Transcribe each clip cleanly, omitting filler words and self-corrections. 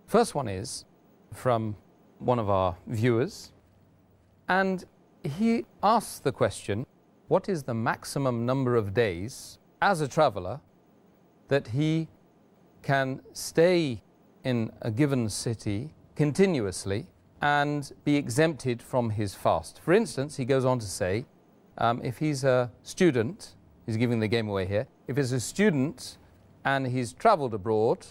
First one is from one of our viewers, and he asks the question, what is the maximum number of days as a traveller that he can stay in a given city continuously and be exempted from his fast? For instance, he goes on to say, if he's a student, he's giving the game away here, if he's a student and he's travelled abroad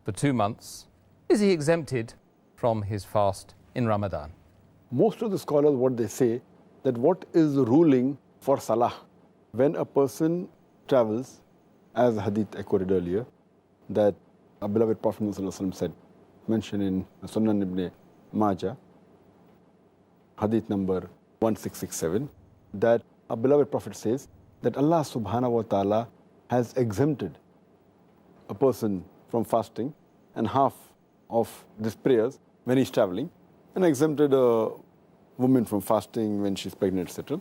for 2 months, is he exempted from his fast in Ramadan? Most of the scholars, what they say, that what is the ruling for Salaah? When a person travels, as Hadith I quoted earlier, that our beloved Prophet ﷺ said, mentioned in Sunan Ibn Maajah, Hadith number 1667, that our beloved Prophet says that Allah subhanahu wa ta'ala has exempted a person from fasting and half of these prayers when he's traveling, and exempted a woman from fasting when she's pregnant, etc.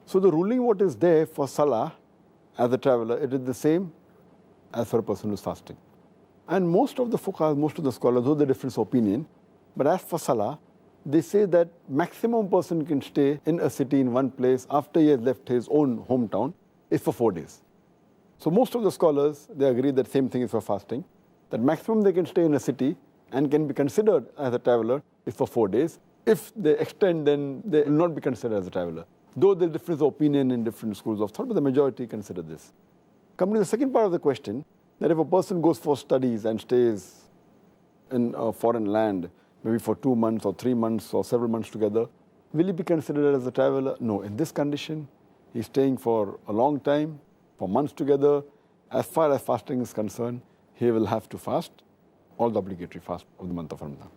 So the ruling what is there for Salah as a traveler, it is the same as for a person who's fasting. And most of the fuqahas, most of the scholars, though the difference of opinion, but as for Salah, they say that maximum person can stay in a city in one place after he has left his own hometown is for 4 days. So most of the scholars, they agree that same thing is for fasting, that maximum they can stay in a city and can be considered as a traveler is for 4 days. If they extend, then they will not be considered as a traveler. Though there is difference of opinion in different schools of thought, but the majority consider this. Coming to the second part of the question, that if a person goes for studies and stays in a foreign land, maybe for 2 months or 3 months or several months together, will he be considered as a traveler? No. In this condition, he's staying for a long time, for months together. As far as fasting is concerned, he will have to fast all the obligatory fast of the month of Ramadan.